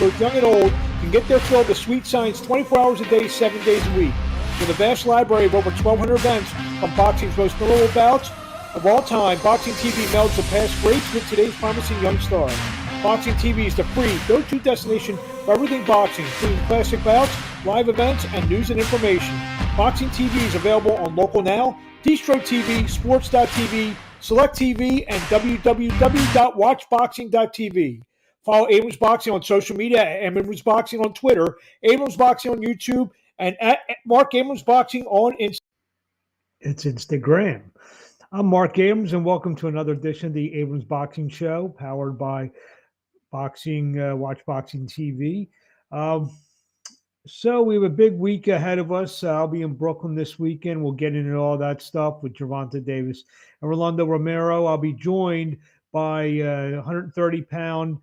both young and old, can get their fill of the sweet science 24 hours a day, 7 days a week. With a vast library of over 1,200 events from boxing's most memorable bouts of all time, Boxing TV melds the past greats with today's promising young stars. Boxing TV is the free go-to destination for everything boxing, including classic bouts, live events, and news and information. Boxing TV is available on Local Now, Distro TV, Sports.tv, Select TV, and www.watchboxing.tv. Follow Abrams Boxing on social media at Abrams Boxing on Twitter, Abrams Boxing on YouTube, and at Marc Abrams Boxing on Instagram. It's Instagram. I'm Marc Abrams, and welcome to another edition of the Abrams Boxing Show, powered by Watch Boxing TV. So we have a big week ahead of us. I'll be in Brooklyn this weekend. We'll get into all that stuff with Gervonta Davis and Rolando Romero. I'll be joined by 130-pound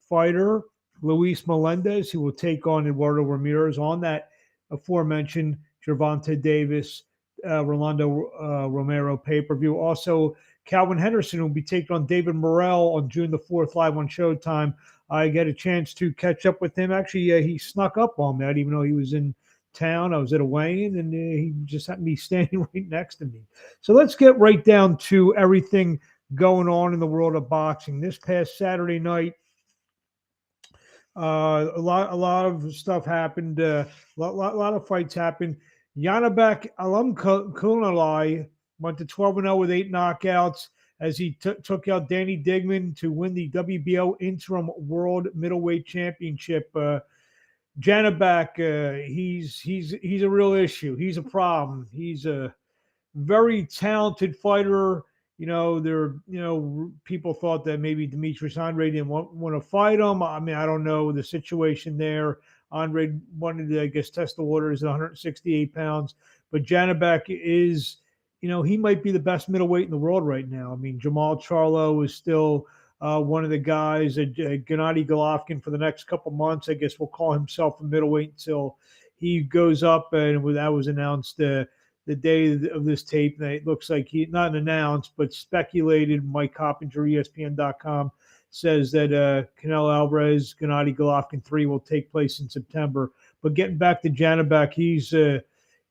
fighter Luis Melendez, who will take on Eduardo Ramirez on that aforementioned Gervonta Davis, Rolando Romero pay-per-view. Also, Kalvin Henderson will be taking on David Morrell on June the 4th live on Showtime. I get a chance to catch up with him. Actually, he snuck up on that, even though he was in town. I was at a weigh-in, and he just happened to be standing right next to me. So let's get right down to everything going on in the world of boxing. This past Saturday night, a lot of stuff happened. A lot of fights happened. Janibek Alum Kunalai went to 12-0 with 8 knockouts as he took out Danny Dignum to win the WBO Interim World Middleweight Championship. Janibek, he's a real issue. He's a problem. He's a very talented fighter. People thought that maybe Demetrius Andre didn't want to fight him. I mean, I don't know the situation there. Andre wanted to, I guess, test the waters at 168 pounds. But Janibek is, he might be the best middleweight in the world right now. I mean, Jamal Charlo is still one of the guys. Gennady Golovkin for the next couple months, I guess, will call himself a middleweight until he goes up. And that was announced the day of this tape. And it looks like he, not announced, but speculated. Mike Coppinger, ESPN.com, says that Canelo Alvarez, Gennady Golovkin 3 will take place in September. But getting back to Janibek, he's a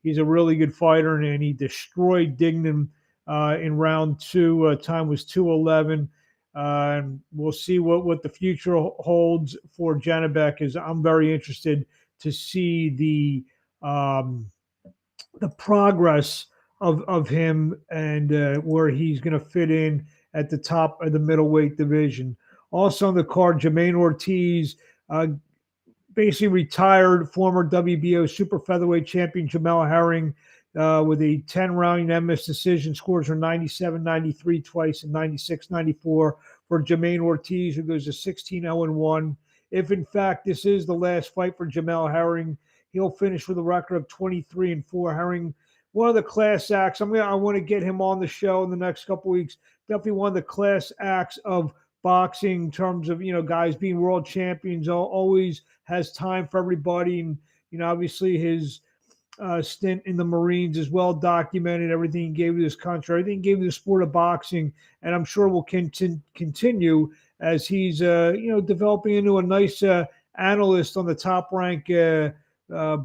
really good fighter, and he destroyed Dignum in round 2. Time was 2:11. And we'll see what the future holds for Janibek. I'm very interested to see the progress of him and where he's going to fit in at the top of the middleweight division. Also on the card, Jermaine Ortiz, basically retired former WBO Super Featherweight champion Jamel Herring with a 10-round unanimous decision. Scores are 97-93 twice and 96-94 for Jermaine Ortiz, who goes to 16-0-1. If, in fact, this is the last fight for Jamel Herring, he'll finish with a record of 23-4. Herring, one of the class acts. I want to get him on the show in the next couple of weeks. Definitely one of the class acts of boxing in terms of, guys being world champions. Always has time for everybody. And, obviously his stint in the Marines is well documented. Everything he gave to this country, everything he gave to the sport of boxing. And I'm sure will continue as he's, developing into a nice analyst on the top-ranked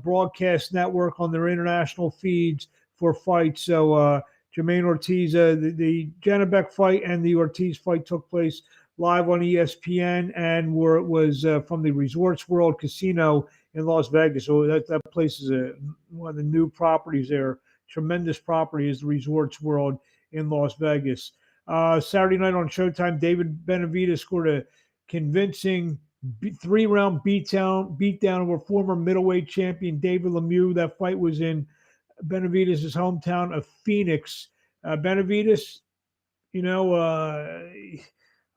broadcast network on their international feeds for fights. So Jermaine Ortiz, the Janibek fight and the Ortiz fight took place live on ESPN and was from the Resorts World Casino in Las Vegas. So that place is one of the new properties there. Tremendous property is the Resorts World in Las Vegas. Saturday night on Showtime, David Benavidez scored a convincing 3-round beatdown over former middleweight champion David Lemieux. That fight was in Benavidez' hometown of Phoenix. Benavidez,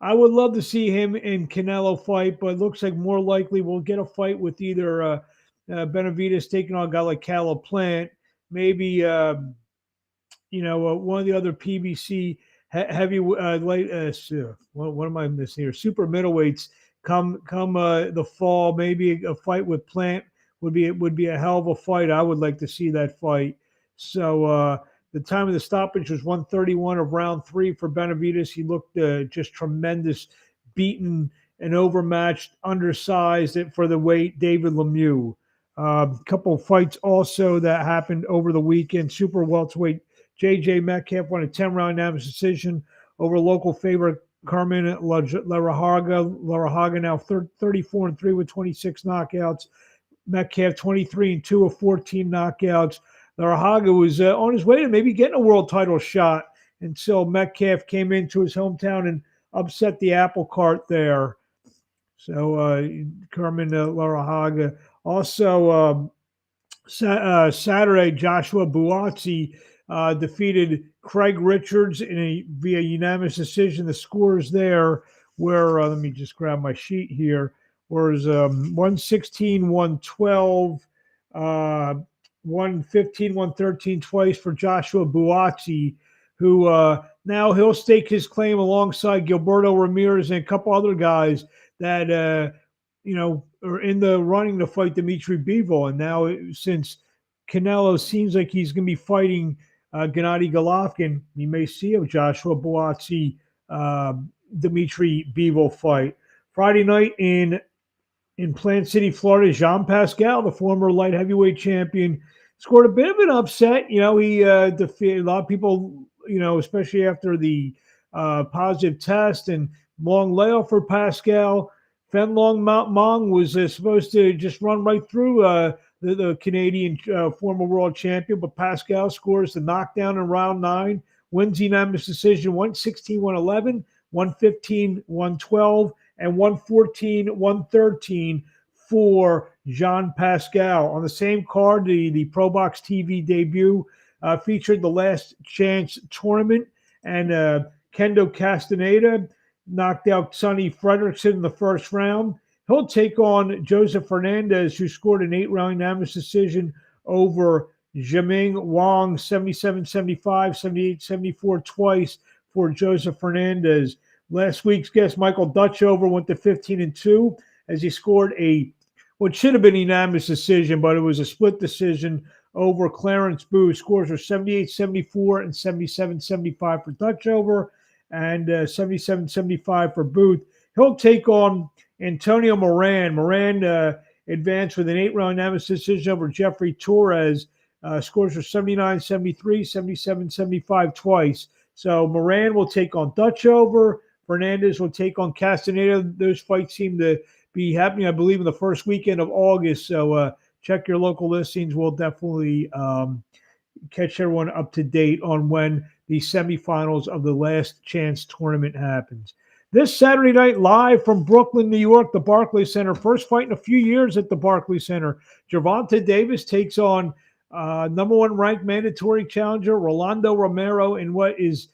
I would love to see him in Canelo fight, but it looks like more likely we'll get a fight with either Benavidez taking on a guy like Caleb Plant, maybe one of the other PBC heavy what am I missing here? Super middleweights come the fall. Maybe a fight with Plant would be a hell of a fight. I would like to see that fight. So the time of the stoppage was 1:31 of round 3 for Benavidez. He looked just tremendous, beaten an overmatched, undersized for the weight David Lemieux. A couple of fights also that happened over the weekend. Super welterweight J.J. Metcalf won a 10-round unanimous decision over local favorite Carmen Larrahaga. Larrahaga now 34-3 with 26 knockouts. Metcalf 23-2 with 14 knockouts. Larrahaga was on his way to maybe getting a world title shot until Metcalf came into his hometown and upset the apple cart there. So Carmen Larrahaga. Also, Saturday, Joshua Buatsi defeated Craig Richards via unanimous decision. The scores there were, let me just grab my sheet here, was 116, 112, 115, 113 twice for Joshua Buatsi, who now he'll stake his claim alongside Gilberto Ramirez and a couple other guys that are in the running to fight Dimitri Bivol. And now, since Canelo seems like he's going to be fighting Gennady Golovkin, you may see a Joshua Buatsi Dimitri Bivol fight. Friday night in Plant City, Florida, Jean Pascal, the former light heavyweight champion, scored a bit of an upset. He defeated a lot of people, especially after the positive test and long layoff for Pascal. Fenlong Mong was supposed to just run right through the Canadian former world champion, but Pascal scores the knockdown in round 9, wins unanimous decision 116-111, 115-112, and 114-113 for Jean Pascal. On the same card, the Pro Box TV debut featured the Last Chance tournament, and Kendo Castaneda knocked out Sonny Fredrickson in the first round. He'll take on Joseph Fernandez, who scored an 8-round unanimous decision over Jiming Wang, 77-75, 78-74 twice for Joseph Fernandez. Last week's guest, Michael Dutchover, went to 15-2 as he scored what should have been a unanimous decision, but it was a split decision over Clarence Booth. Scores were 78-74 and 77-75 for Dutchover, and 77-75 for Booth. He'll take on Antonio Moran. Moran advanced with an 8-round unanimous decision over Jeffrey Torres. Scores were 79-73, 77-75 twice. So Moran will take on Dutchover. Fernandez will take on Castaneda. Those fights seem to be happening, I believe, in the first weekend of August. So check your local listings. We'll definitely catch everyone up to date on when the semifinals of the Last Chance tournament happens. This Saturday night, live from Brooklyn, New York, the Barclays Center. First fight in a few years at the Barclays Center. Gervonta Davis takes on number 1 ranked mandatory challenger Rolando Romero in what is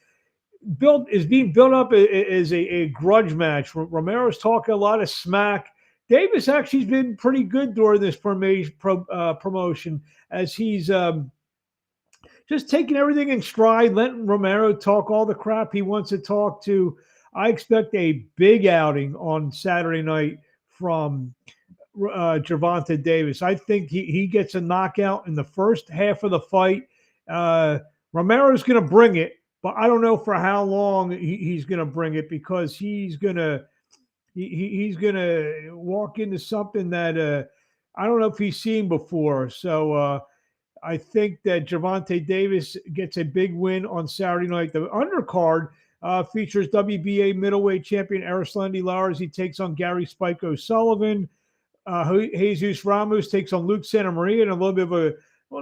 being built up as a grudge match. Romero's talking a lot of smack. Davis actually has been pretty good during this promotion, as he's just taking everything in stride, letting Romero talk all the crap he wants to talk to. I expect a big outing on Saturday night from Gervonta Davis. I think he gets a knockout in the first half of the fight. Romero's going to bring it, but I don't know for how long he's going to bring it, because he's going to walk into something that I don't know if he's seen before. So I think that Gervonta Davis gets a big win on Saturday night. The undercard features WBA middleweight champion Erislandy Lowers. He takes on Gary Spike O'Sullivan. Jesus Ramos takes on Luke Santamaria in a little bit of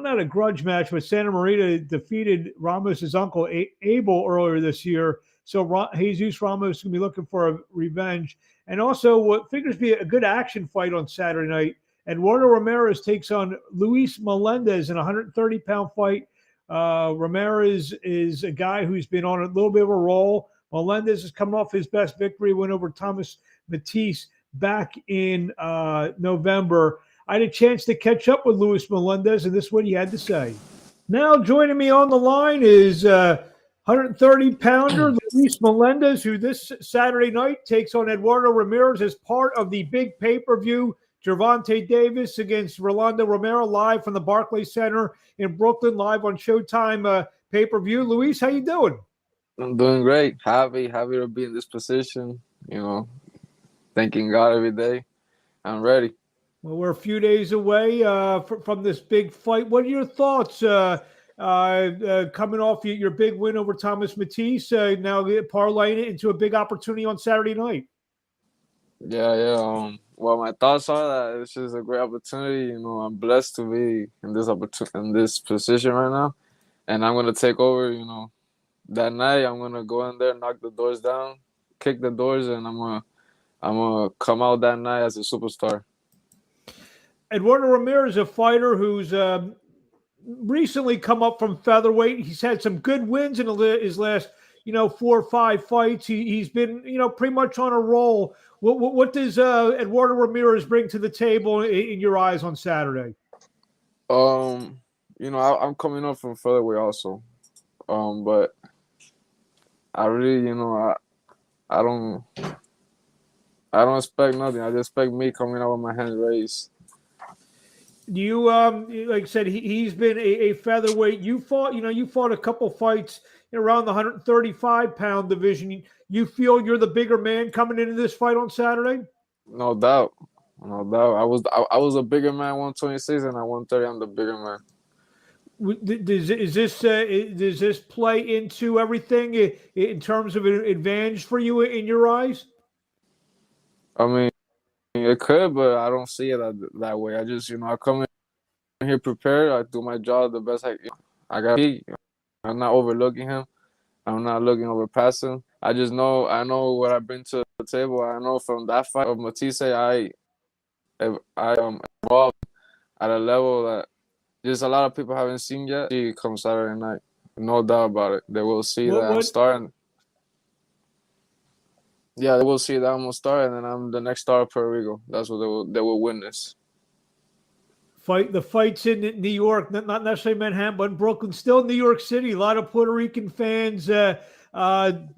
not a grudge match, but Santamaria defeated Ramos' uncle Abel earlier this year. So Jesus Ramos is going to be looking for a revenge. And also what figures to be a good action fight on Saturday night, Eduardo Ramirez takes on Luis Melendez in a 130-pound fight. Ramirez is a guy who's been on a little bit of a roll. Melendez is coming off his best victory, win over Thomas Matisse back in November. I had a chance to catch up with Luis Melendez, and this is what he had to say. Now joining me on the line is 130-pounder Luis Melendez, who this Saturday night takes on Eduardo Ramirez as part of the big pay-per-view Gervonta Davis against Rolando Romero, live from the Barclays Center in Brooklyn, live on Showtime pay-per-view. Luis, how you doing? I'm doing great. Happy to be in this position. thanking God every day. I'm ready. Well, we're a few days away from this big fight. What are your thoughts coming off your big win over Thomas Matisse? Now parlaying it into a big opportunity on Saturday night. Yeah, yeah. Well, my thoughts are that it's just a great opportunity. I'm blessed to be in this in this position right now, and I'm gonna take over. That night I'm gonna go in there, knock the doors down, kick the doors, and I'm gonna come out that night as a superstar. Eduardo Ramirez is a fighter who's recently come up from featherweight. He's had some good wins in his last, 4 or 5 fights. He's been, pretty much on a roll. What does Eduardo Ramirez bring to the table in your eyes on Saturday? I'm coming up from featherweight also, but I really, I don't, I don't expect nothing. I just expect me coming out with my hands raised. Do you like I said, he's been a featherweight. You fought a couple fights around the 135-pound division. You feel you're the bigger man coming into this fight on Saturday? No doubt, no doubt. I was a bigger man 126 and at 130 I'm the bigger man. Does this play into everything in terms of an advantage for you in your eyes? I mean, it could, but I don't see it that way. I just, I come in here prepared. I do my job the best I got. I'm not overlooking him. I'm not looking over past him. I know what I bring to the table. I know from that fight of Matisse, I evolved at a level that just a lot of people haven't seen yet. He comes Saturday night, no doubt about it. They will see that I'm starting. Yeah, they will see that I'm gonna start, and then I'm the next star of Puerto Rico. That's what they will witness. The fights in New York, not necessarily Manhattan, but in Brooklyn, still New York City. A lot of Puerto Rican fans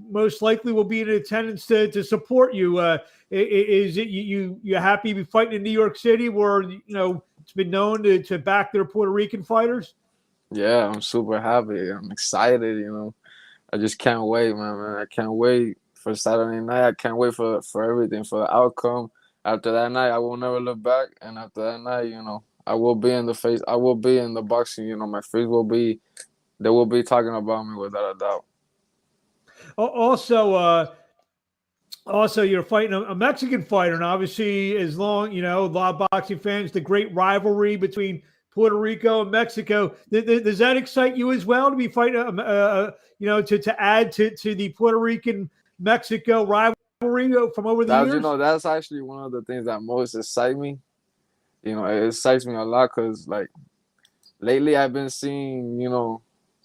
most likely will be in attendance to support you. Is it you happy to be fighting in New York City, where it's been known to back their Puerto Rican fighters? Yeah, I'm super happy. I'm excited. I just can't wait, man. I can't wait for Saturday night. I can't wait for everything, for the outcome. After that night, I will never look back. And after that night, I will be in the face. I will be in the boxing. My face will be. They will be talking about me without a doubt. Also, you're fighting a Mexican fighter, and obviously, as long a lot of boxing fans, the great rivalry between Puerto Rico and Mexico. Does that excite you as well to be fighting? To add to the Puerto Rican Mexico rivalry from over the years. That's actually one of the things that most excite me. It excites me a lot because lately I've been seeing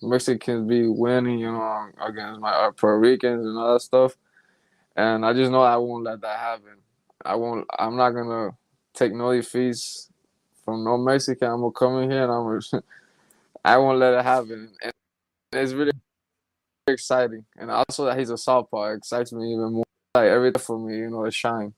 Mexicans be winning against my Puerto Ricans and all that stuff, and I just know I won't let that happen. I'm not gonna take no defeats from no Mexican. I'm gonna come in here and I won't let it happen. And it's really exciting, and also that he's a southpaw excites me even more. Like everything for me, to shine.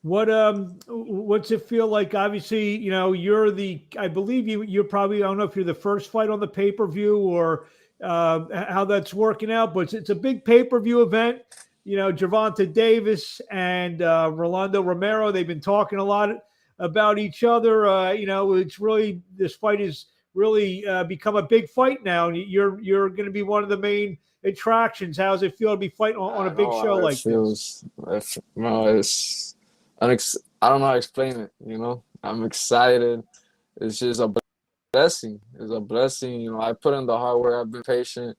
What's it feel like? Obviously, I believe you're probably, I don't know if you're the first fight on the pay-per-view or how that's working out, but it's a big pay-per-view event. Gervonta Davis and Rolando Romero, they've been talking a lot about each other. It's really, this fight is really become a big fight now. And you're going to be one of the main attractions. How does it feel to be fighting on a big show like this? I don't know how to explain it. I'm excited. It's just a blessing. It's a blessing. I put in the hard work. I've been patient.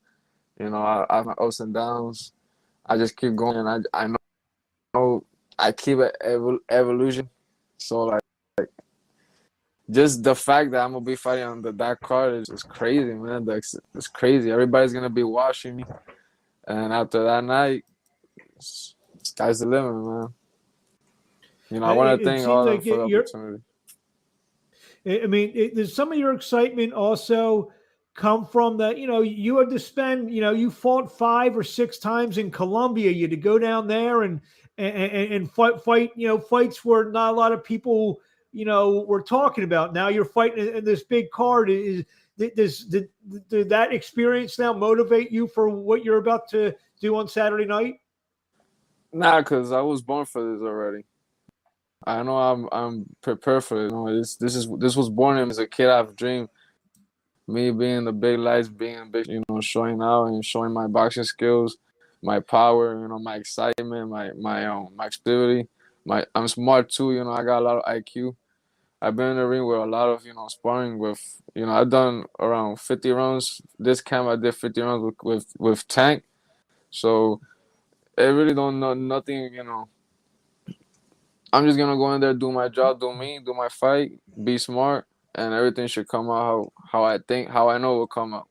I have my ups and downs. I just keep going, and I know I keep an evolution. So like just the fact that I'm gonna be fighting on that card is crazy, man. It's crazy. Everybody's gonna be watching me, and after that night, sky's the limit, man. I want to thank all of them for the opportunity. I mean, does some of your excitement also come from that? You had to spend, you fought 5 or 6 times in Colombia. You had to go down there and fight, fights where not a lot of people, were talking about. Now you're fighting in this big card. Did that experience now motivate you for what you're about to do on Saturday night? Nah, cause I was born for this already. I know I'm prepared for it. You know, this was born in me as a kid. I've dreamed me being in the big lights, being big, you know, showing out and showing my boxing skills, my power, you know, my excitement, my activity. I'm smart too. You know, I got a lot of IQ. I've been in the ring with a lot of, you know, sparring with, you know, I've done around 50 rounds. This camp I did 50 rounds with Tank. So it really don't know nothing, you know. I'm just gonna go in there, do my job, do me, do my fight, be smart, and everything should come out how I think, how I know it will come out.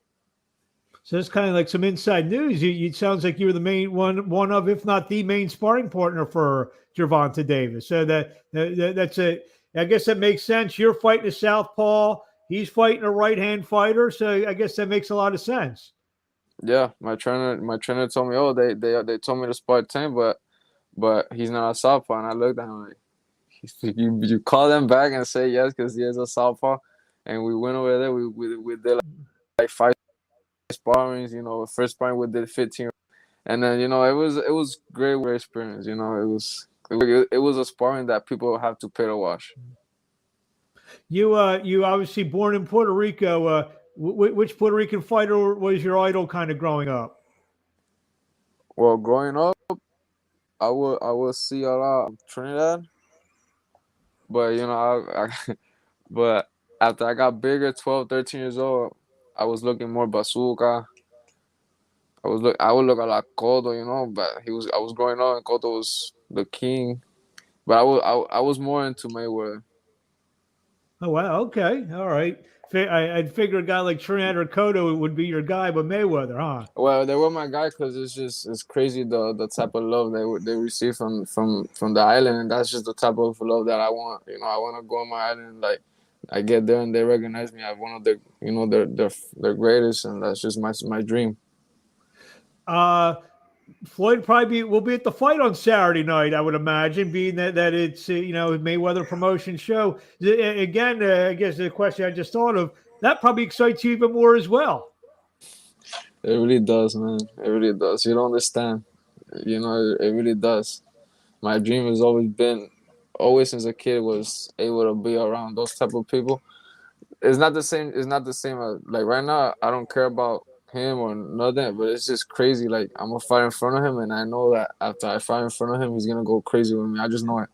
So it's kind of like some inside news. It sounds like you were the main one of, if not the main sparring partner for Gervonta Davis. So that's a. I guess that makes sense. You're fighting a southpaw. He's fighting a right-hand fighter. So I guess that makes a lot of sense. Yeah, my trainer told me, oh, they told me to spar 10, but he's not a southpaw, and I looked at him like, you call them back and say yes because he is a southpaw, and we went over there. We did like 5 sparrings. You know, first sparring we did 15, and then you know it was great experience. You know, it was a sparring that people have to pay to watch. You obviously born in Puerto Rico. Which Puerto Rican fighter was your idol kind of growing up? Well, growing up, I would see a lot of Trinidad, but you know but after I got bigger, 12, 13 years old, I was looking more Bazooka. I would look a lot Cotto, you know, but I was growing up and Cotto was the king. But I was more into Mayweather. Oh wow, okay, all right. I'd figure a guy like Trinidad or Cotto would be your guy, but Mayweather, huh? Well, they were my guy because it's crazy the type of love they receive from the island, and that's just the type of love that I want. You know, I want to go on my island, like I get there and they recognize me as one of the, you know, their greatest, and that's just my dream. Uh, Floyd probably will be at the fight on Saturday night, I would imagine, being that it's Mayweather promotion show. Again, I guess the question I just thought of that probably excites you even more as well. It really does, man. It really does. You don't understand. You know, it really does. My dream has always since a kid, was able to be around those type of people. It's not the same. It's not the same. Like right now, I don't care about him or nothing, but it's just crazy. Like I'm gonna fight in front of him, and I know that after I fight in front of him, he's gonna go crazy with me. I just know it.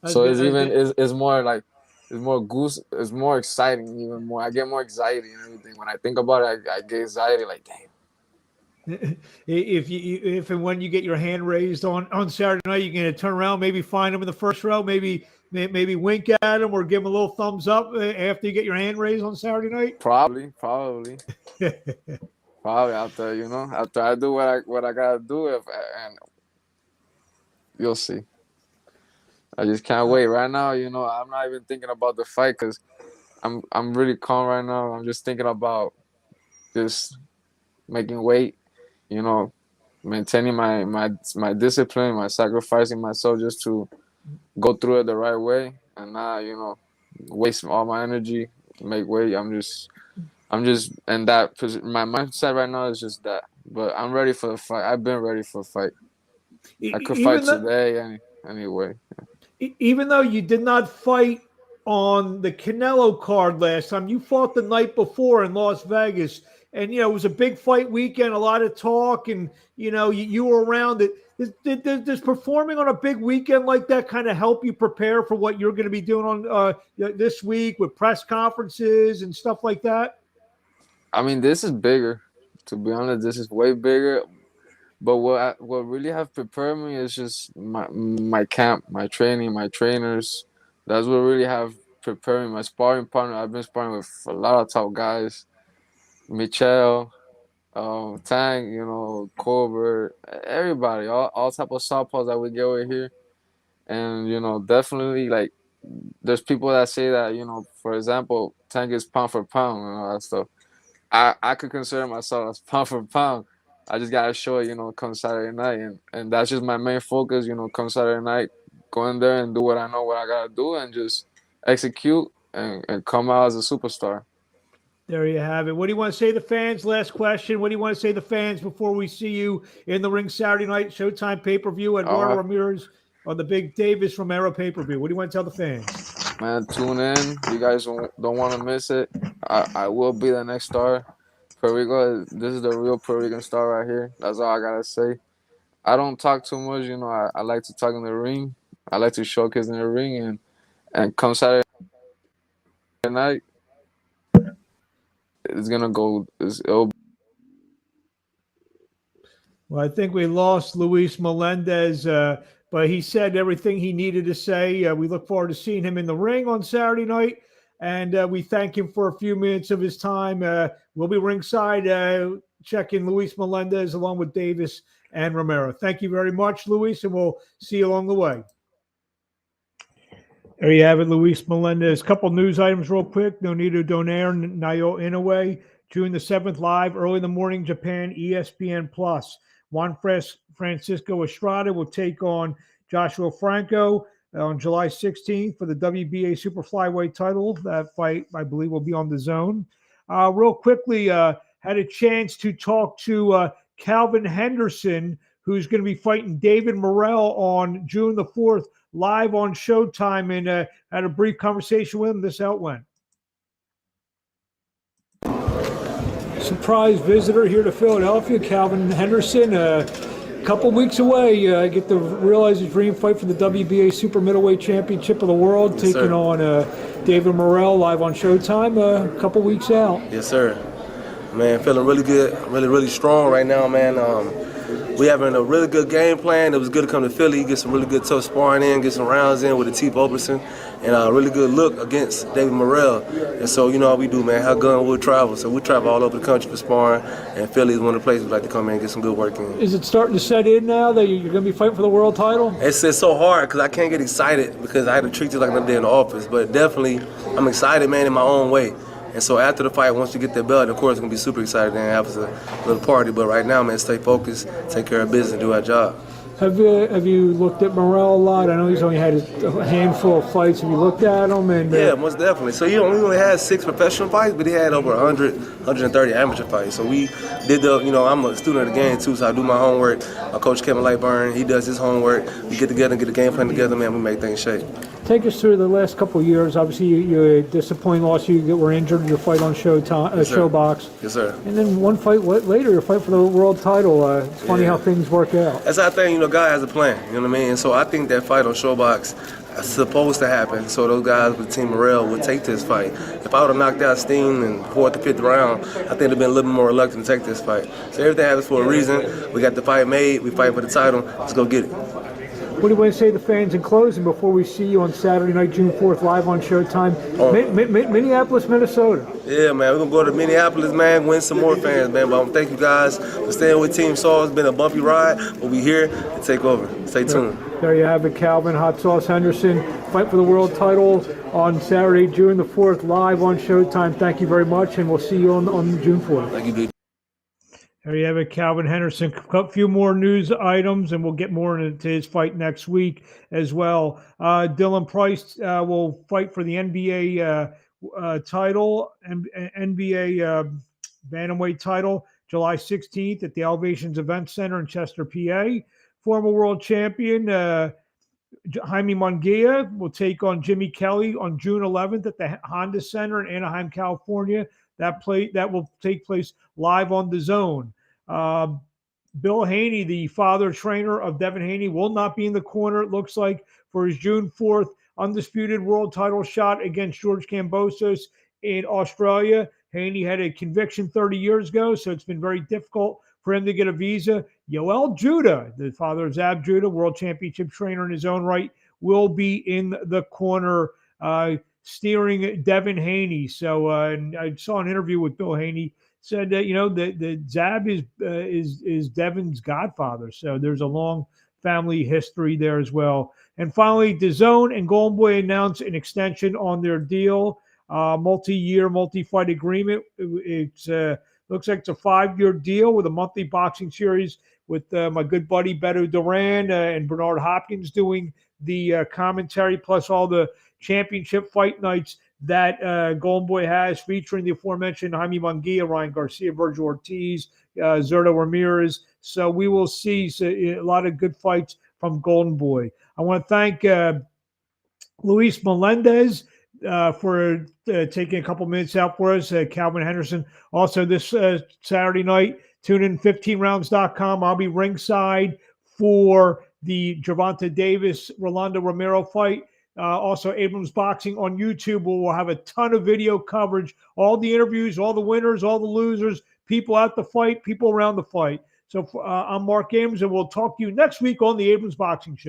I was So gonna, I was gonna, it's more like it's more exciting, even more. I get more anxiety and everything when I think about it. I get anxiety, like damn. if and when you get your hand raised on Saturday night, you're going to turn around, maybe find him in the first row, maybe wink at him or give him a little thumbs up after you get your hand raised on Saturday night. Probably after, you know, after I do what I gotta do, and you'll see. I just can't wait. Right now, you know, I'm not even thinking about the fight because I'm really calm right now. I'm just thinking about just making weight, you know, maintaining my discipline, my sacrificing myself just to go through it the right way and not, you know, waste all my energy, make weight. I'm just in that position. My mindset right now is just that. But I'm ready for the fight. I've been ready for a fight. I could fight even though, today anyway. even though you did not fight on the Canelo card last time, you fought the night before in Las Vegas, and it was a big fight weekend, a lot of talk, and you were around it. Does performing on a big weekend like that kind of help you prepare for what you're going to be doing on this week with press conferences and stuff like that? I mean, this is bigger. To be honest, this is way bigger. But what really have prepared me is just my camp, my training, my trainers. That's what really have prepared me. My sparring partner. I've been sparring with a lot of top guys. Michelle, Tang, you know, Colbert, everybody, all type of southpaws that we get over here. And you know, definitely like there's people that say that, you know, for example, Tank is pound for pound and all that stuff. I could consider myself as pound for pound. I just gotta show it, you know, come Saturday night, and that's just my main focus. You know, come Saturday night, go in there and do what I know what I gotta do, and just execute and come out as a superstar. There you have it. What do you want to say to the fans? Last question. What do you want to say to the fans before we see you in the ring Saturday night, Showtime pay-per-view, Eduardo Ramirez on the big Davis Romero pay-per-view? What do you want to tell the fans? Man, tune in. You guys don't want to miss it. I will be the next star. Puerto Rico, this is the real Puerto Rican star right here. That's all I got to say. I don't talk too much. You know, I like to talk in the ring. I like to showcase in the ring. And come Saturday night, it's going to go. Well, I think we lost Luis Melendez, but he said everything he needed to say. We look forward to seeing him in the ring on Saturday night, and we thank him for a few minutes of his time. We'll be ringside checking Luis Melendez along with Davis and Romero. Thank you very much, Luis, and we'll see you along the way. There you have it, Luis Melendez. Couple news items real quick. Nonito Donaire and Naoya Inoue, June the 7th, live, early in the morning, Japan, ESPN+. Juan Francisco Estrada will take on Joshua Franco on July 16th for the WBA Super Flyweight title. That fight, I believe, will be on the Zone. Real quickly, had a chance to talk to Kalvin Henderson, who's going to be fighting David Morrell on June the 4th, live on Showtime, and had a brief conversation with him. This how it went. Surprise visitor here to Philadelphia, Kalvin Henderson. A couple weeks away, I get to realize his dream fight for the WBA Super Middleweight Championship of the World, yes, taking on David Morrell live on Showtime. A couple weeks out. Yes, sir. Man, feeling really good, really strong right now, man. We having a really good game plan. It was good to come to Philly, get some really good tough sparring in, get some rounds in with the T. Oberson, and a really good look against David Morrell. And so, you know how we do, man. How gun will travel. So we travel all over the country for sparring, and Philly is one of the places we like to come in and get some good work in. Is it starting to set in now that you're going to be fighting for the world title? It's so hard because I can't get excited because I had to treat it like another day in the office. But definitely, I'm excited, man, in my own way. And so after the fight, once you get that belt, of course, it's going to be super excited and have a little party. But right now, man, stay focused, take care of business, do our job. Have you looked at Morrell a lot? I know he's only had a handful of fights. Have you looked at him? And yeah, most definitely. So he only had 6 professional fights, but he had over 100, 130 amateur fights. So we did I'm a student of the game too, so I do my homework. My coach Kevin Lightburn, he does his homework. We get together and get a game plan together, man. We make things shape. Take us through the last couple of years. Obviously, you disappointing loss. You were injured in your fight on Showtime, yes, Showbox. Yes, sir. And then one fight later, your fight for the world title. It's funny how things work out. That's our thing. God has a plan. You know what I mean? And so I think that fight on Showbox is supposed to happen. So those guys with Team Morrell would take this fight. If I would have knocked out Steen in the 4th or 5th round, I think they'd have been a little bit more reluctant to take this fight. So everything happens for a reason. We got the fight made. We fight for the title. Let's go get it. What do you want to say to the fans in closing before we see you on Saturday night, June 4th, live on Showtime? Minneapolis, Minnesota. Yeah, man, we're going to go to Minneapolis, man, win some more fans, man. But thank you guys for staying with Team Saul. It's been a bumpy ride, but we're here to take over. Stay tuned. There you have it, Kalvin Hot Sauce Henderson. Fight for the world title on Saturday, June the 4th, live on Showtime. Thank you very much, and we'll see you on June 4th. Thank you, dude. There you have it, Kalvin Henderson. A few more news items, and we'll get more into his fight next week as well. Dylan Price will fight for the NBA title, NBA bantamweight title, July 16th at the Elevations Event Center in Chester, PA. Former world champion Jaime Munguia will take on Jimmy Kelly on June 11th at the Honda Center in Anaheim, California. That will take place live on the Zone. Bill Haney, the father trainer of Devin Haney, will not be in the corner, it looks like, for his June 4th undisputed world title shot against George Kambosos in Australia. Haney had a conviction 30 years ago, so it's been very difficult for him to get a visa. Yoel Judah, the father of Zab Judah, world championship trainer in his own right, will be in the corner steering Devin Haney. So I saw an interview with Bill Haney, said that, the Zab is Devin's godfather. So there's a long family history there as well. And finally, DAZN and Golden Boy announced an extension on their deal, multi-year, multi-fight agreement. It's looks like it's a 5-year deal with a monthly boxing series with my good buddy Beto Duran and Bernard Hopkins doing the commentary, plus all the championship fight nights that Golden Boy has, featuring the aforementioned Jaime Munguia, Ryan Garcia, Virgil Ortiz, Eduardo Ramirez. So we will see a lot of good fights from Golden Boy. I want to thank Luis Melendez for taking a couple minutes out for us. Kalvin Henderson. Also this Saturday night, tune in 15rounds.com. I'll be ringside for the Gervonta Davis, Rolando Romero fight. Also, Abrams Boxing on YouTube. We'll have a ton of video coverage, all the interviews, all the winners, all the losers, people at the fight, people around the fight. So I'm Marc Abrams, and we'll talk to you next week on the Abrams Boxing Show.